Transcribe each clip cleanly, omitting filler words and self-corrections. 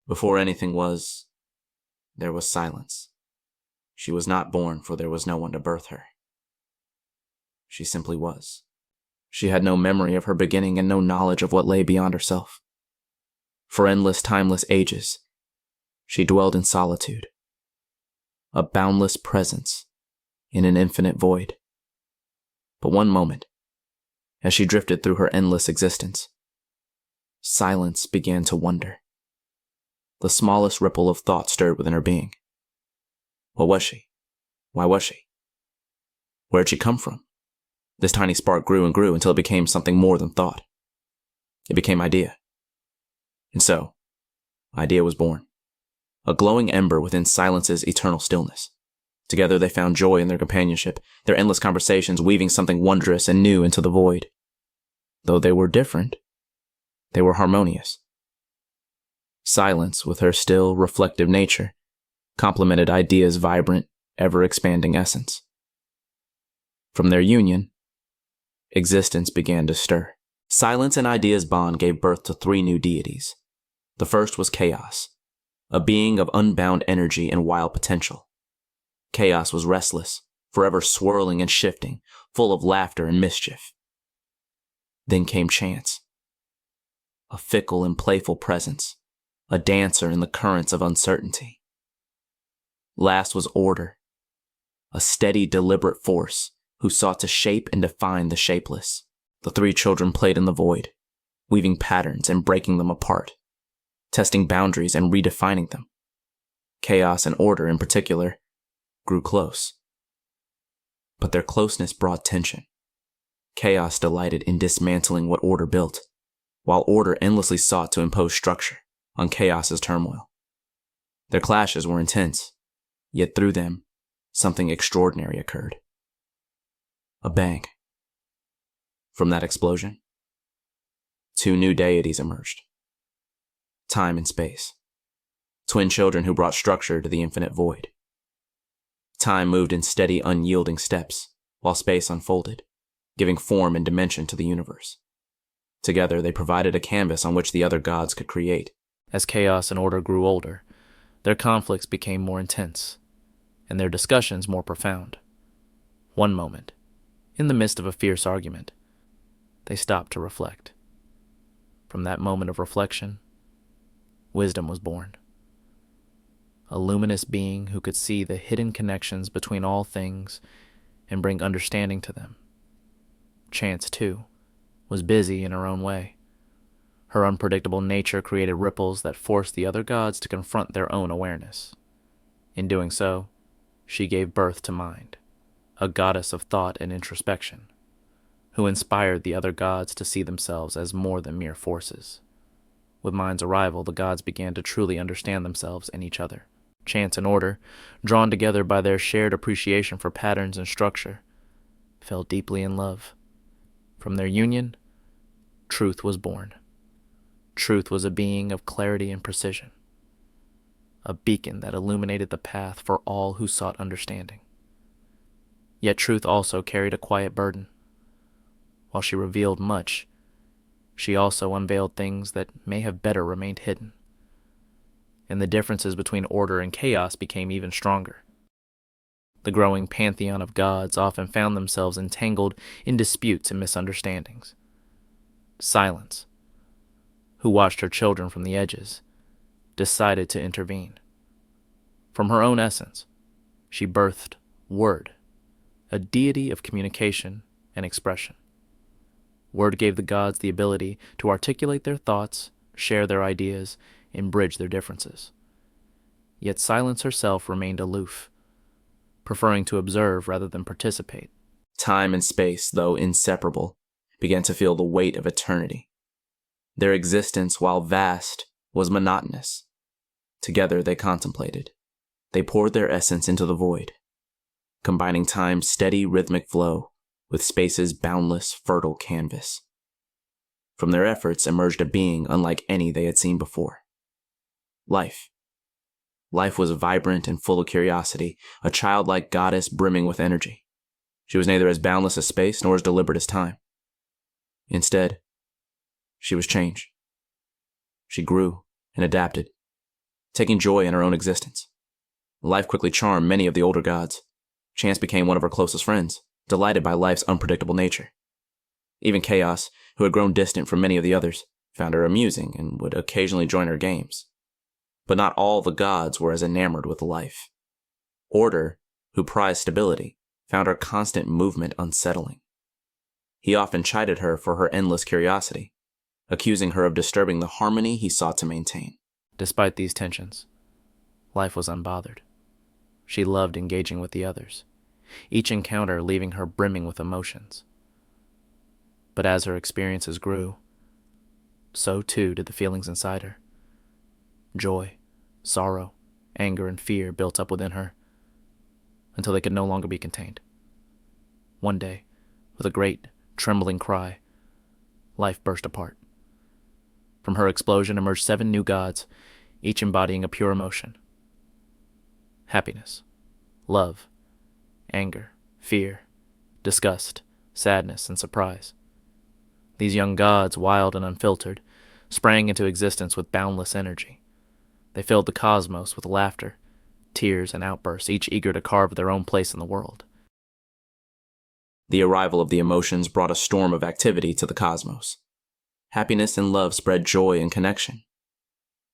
Before anything was, there was silence. She was not born, for there was no one to birth her. She simply was. She had no memory of her beginning and no knowledge of what lay beyond herself. For endless, timeless ages, she dwelled in solitude, a boundless presence in an infinite void. But one moment, as she drifted through her endless existence, silence began to wonder. The smallest ripple of thought stirred within her being. What was she? Why was she? Where had she come from? This tiny spark grew and grew until it became something more than thought. It became idea. And so, idea was born. A glowing ember within silence's eternal stillness. Together they found joy in their companionship, their endless conversations weaving something wondrous and new into the void. Though they were different, they were harmonious. Silence, with her still, reflective nature, complemented idea's vibrant, ever-expanding essence. From their union, existence began to stir. Silence and idea's bond gave birth to 3 new deities. The first was chaos, a being of unbound energy and wild potential. Chaos was restless, forever swirling and shifting, full of laughter and mischief. Then came chance, a fickle and playful presence, a dancer in the currents of uncertainty. Last was order, a steady, deliberate force who sought to shape and define the shapeless. The 3 children played in the void, weaving patterns and breaking them apart, testing boundaries and redefining them. Chaos and order, in particular, grew close. But their closeness brought tension. Chaos delighted in dismantling what order built, while order endlessly sought to impose structure on chaos's turmoil. Their clashes were intense, yet through them, something extraordinary occurred. A bang. From that explosion, 2 new deities emerged. Time and space. Twin children who brought structure to the infinite void. Time moved in steady, unyielding steps, while space unfolded, giving form and dimension to the universe. Together, they provided a canvas on which the other gods could create. As chaos and order grew older, their conflicts became more intense, and their discussions more profound. One moment, in the midst of a fierce argument, they stopped to reflect. From that moment of reflection, wisdom was born. A luminous being who could see the hidden connections between all things and bring understanding to them. Chance, too, was busy in her own way. Her unpredictable nature created ripples that forced the other gods to confront their own awareness. In doing so, she gave birth to Mind, a goddess of thought and introspection, who inspired the other gods to see themselves as more than mere forces. With Mind's arrival, the gods began to truly understand themselves and each other. Chance and order, drawn together by their shared appreciation for patterns and structure, fell deeply in love. From their union, truth was born. Truth was a being of clarity and precision, a beacon that illuminated the path for all who sought understanding. Yet truth also carried a quiet burden. While she revealed much, she also unveiled things that may have better remained hidden. And the differences between order and chaos became even stronger. The growing pantheon of gods often found themselves entangled in disputes and misunderstandings. Silence, who watched her children from the edges, decided to intervene. From her own essence, she birthed Word, a deity of communication and expression. Word gave the gods the ability to articulate their thoughts, share their ideas, and bridge their differences. Yet Silence herself remained aloof, preferring to observe rather than participate. Time and space, though inseparable, began to feel the weight of eternity. Their existence, while vast, was monotonous. Together they contemplated. They poured their essence into the void, combining time's steady rhythmic flow with space's boundless, fertile canvas. From their efforts emerged a being unlike any they had seen before. Life. Life was vibrant and full of curiosity, a childlike goddess brimming with energy. She was neither as boundless as space nor as deliberate as time. Instead, she was change. She grew and adapted, taking joy in her own existence. Life quickly charmed many of the older gods. Chance became one of her closest friends, delighted by life's unpredictable nature. Even Chaos, who had grown distant from many of the others, found her amusing and would occasionally join her games. But not all the gods were as enamored with life. Order, who prized stability, found her constant movement unsettling. He often chided her for her endless curiosity, accusing her of disturbing the harmony he sought to maintain. Despite these tensions, life was unbothered. She loved engaging with the others, each encounter leaving her brimming with emotions. But as her experiences grew, so too did the feelings inside her. Joy, sorrow, anger, and fear built up within her until they could no longer be contained. One day, with a great, trembling cry, life burst apart. From her explosion emerged 7 new gods, each embodying a pure emotion. Happiness, love, anger, fear, disgust, sadness, and surprise. These young gods, wild and unfiltered, sprang into existence with boundless energy. They filled the cosmos with laughter, tears, and outbursts, each eager to carve their own place in the world. The arrival of the emotions brought a storm of activity to the cosmos. Happiness and love spread joy and connection.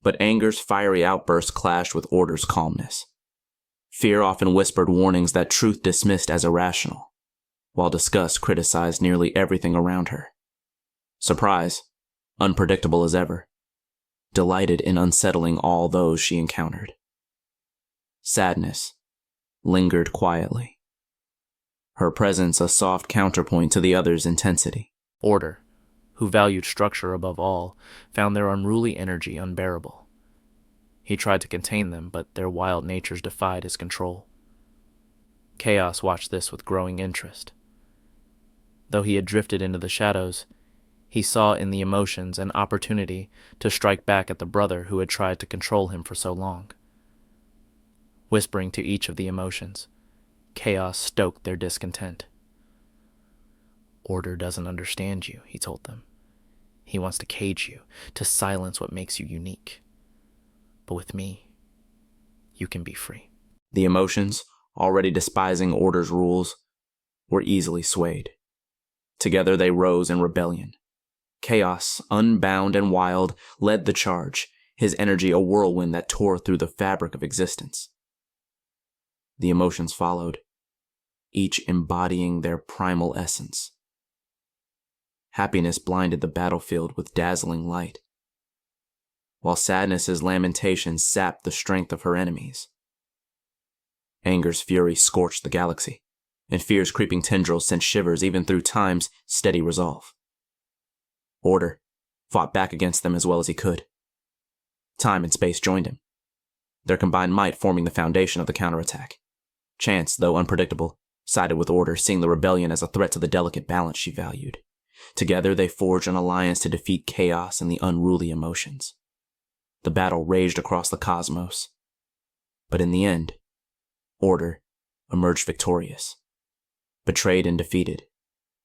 But anger's fiery outbursts clashed with order's calmness. Fear often whispered warnings that truth dismissed as irrational, while disgust criticized nearly everything around her. Surprise, unpredictable as ever, delighted in unsettling all those she encountered. Sadness lingered quietly, her presence a soft counterpoint to the other's intensity. Order, who valued structure above all, found their unruly energy unbearable. He tried to contain them, but their wild natures defied his control. Chaos watched this with growing interest. Though he had drifted into the shadows, he saw in the emotions an opportunity to strike back at the brother who had tried to control him for so long. Whispering to each of the emotions, Chaos stoked their discontent. Order doesn't understand you, he told them. He wants to cage you, to silence what makes you unique. But with me, you can be free. The emotions, already despising Order's rules, were easily swayed. Together they rose in rebellion. Chaos, unbound and wild, led the charge, his energy a whirlwind that tore through the fabric of existence. The emotions followed, each embodying their primal essence. Happiness blinded the battlefield with dazzling light, while sadness's lamentations sapped the strength of her enemies. Anger's fury scorched the galaxy, and fear's creeping tendrils sent shivers even through time's steady resolve. Order fought back against them as well as he could. Time and space joined him, their combined might forming the foundation of the counterattack. Chance, though unpredictable, sided with Order, seeing the rebellion as a threat to the delicate balance she valued. Together they forged an alliance to defeat Chaos and the unruly emotions. The battle raged across the cosmos, but in the end, Order emerged victorious. Betrayed and defeated,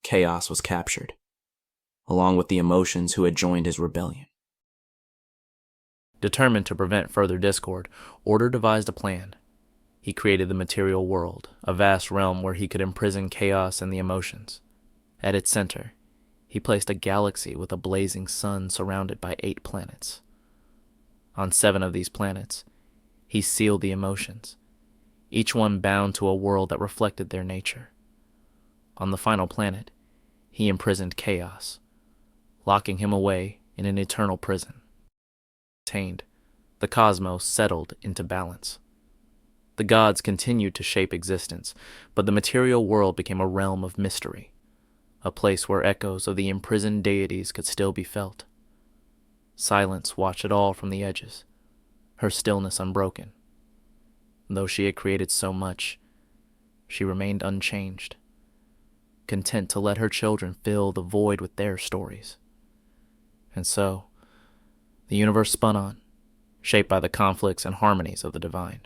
Chaos was captured, along with the emotions who had joined his rebellion. Determined to prevent further discord, Order devised a plan. He created the material world, a vast realm where he could imprison Chaos and the emotions. At its center, he placed a galaxy with a blazing sun surrounded by 8 planets. On 7 of these planets, he sealed the emotions, each one bound to a world that reflected their nature. On the final planet, he imprisoned Chaos, locking him away in an eternal prison. Tamed, the cosmos settled into balance. The gods continued to shape existence, but the material world became a realm of mystery, a place where echoes of the imprisoned deities could still be felt. Silence watched it all from the edges, her stillness unbroken. Though she had created so much, she remained unchanged, content to let her children fill the void with their stories. And so, the universe spun on, shaped by the conflicts and harmonies of the divine.